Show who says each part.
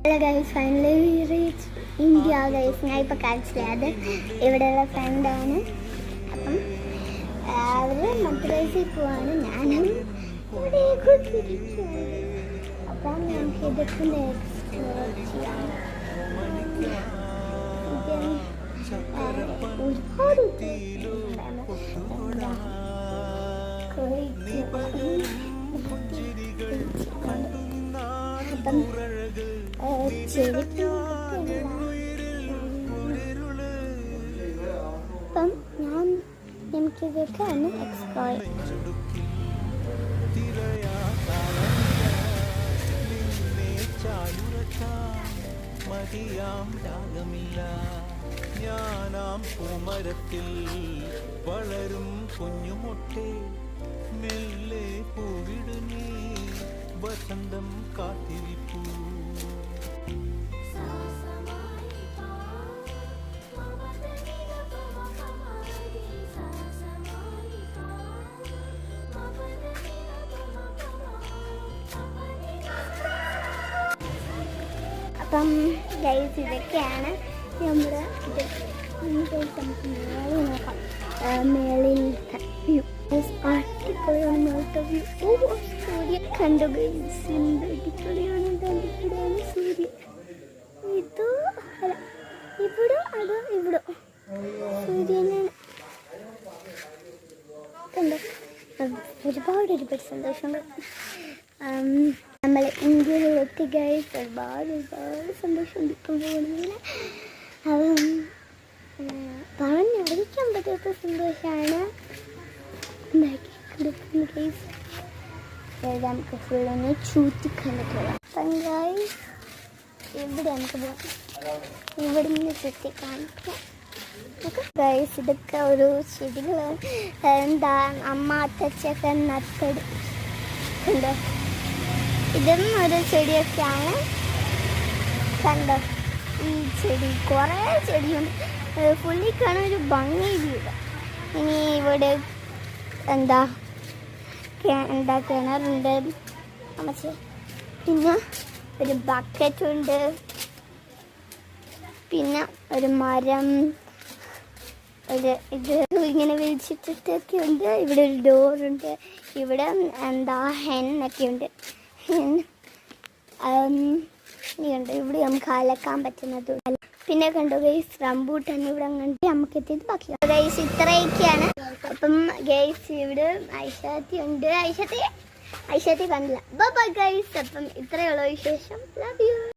Speaker 1: Hello guys, finally reach India guys. ഞാൻ ഇപ്പോൾ കാണിച്ചില്ല, അത് ഇവിടെയുള്ള ഫ്രണ്ടാണ്. അപ്പം അവർ മദ്രാസിൽ പോവാണ്, ഞാനും ഇവിടെ അപ്പം നമുക്ക് ഇതൊക്കെ എക്സ്പ്ലോർ ചെയ്യാം. ഒരുപാട് അപ്പം അപ്പം നമുക്കിതൊക്കെ ഒന്ന് എക്സ്പ്ലോർ
Speaker 2: മതിയാം രാഗമില്ല ഞാനാം പൂമരത്തിൽ വളരും കുഞ്ഞുമൊട്ടെ മെല്ലെ പൂവിടുന്നേ വസന്തം കാത്തിരിപ്പൂ.
Speaker 1: അപ്പം ഗൈസ്, ഇതൊക്കെയാണ് നമ്മുടെ മേളിൽ വ്യൂ. അടിപൊളിയാണ് മേളത്തെ വ്യൂ. സൂര്യ കണ്ടു ഗൈസ്, എന്ത് അടിപൊളിയാണ്. അടിപൊളിയാണ് സൂര്യ. ഇത് അല്ല, ഇവിടെ അതോ ഇവിടെ സൂര്യനാണ് കണ്ടോ. ഒരുപാട് സന്തോഷങ്ങൾ. നമ്മൾ ഇന്ത്യയിലെത്തി ഗൈസ്. ഒരുപാട് സന്തോഷം ഇപ്പം പോകുന്നില്ല. അപ്പം പറഞ്ഞറിയിക്കാൻ പറ്റാത്ത സന്തോഷമാണ് ഉണ്ടാക്കിയെടുക്കുന്നത് ഗൈസ്. നമുക്ക് ഫുള്ളൊന്ന് ചൂറ്റിക്കണ്ടിട്ടുള്ള. അപ്പം ഗൈസ്, ഇവിടെ നമുക്ക് പോകാം. ഇവിടെ നിന്ന് ചുറ്റി കാണിക്കാം ഗൈസ്. ഇതൊക്കെ ഒരു ചെടികൾ എന്താ അമ്മ അത്തച്ചൊക്കെ നട്ടത് കണ്ടോ. ഇതും ഒരു ചെടിയൊക്കെയാണ് കണ്ടോ. ഈ ചെടി കുറേ ചെടിയുണ്ട്. ഫുള്ളി കാണാൻ ഒരു ഭംഗിയില്ല. ഇനി ഇവിടെ എന്താ കിണറുണ്ട് അമ്മച്ചി. പിന്നെ ഒരു ബക്കറ്റുണ്ട്, പിന്നെ ഒരു മരം, ഒരു ഇത് ഇങ്ങനെ വിളിച്ചിട്ടൊക്കെ ഉണ്ട്. ഇവിടെ ഒരു ഡോറുണ്ട്. ഇവിടെ എന്താ ഹെന്നൊക്കെ ഉണ്ട്. ഇനിയുണ്ട് ഇവിടെ നമുക്ക് അലക്കാൻ പറ്റുന്നത്. പിന്നെ കണ്ടോ ഗൈസ്, റംബൂട്ടാൻ ഇവിടെ കണ്ട് നമുക്ക് എത്തിയത് ബാക്കി ഗൈസ്. ഇത്രയൊക്കെയാണ്. അപ്പം ഗൈസ് ഇവിടെ ഐഷാത്തി ഉണ്ട്. ഐഷാത്തി കണ്ടില്ല. Bye guys. അപ്പം ഇത്രയുള്ള വിശേഷം. Love you.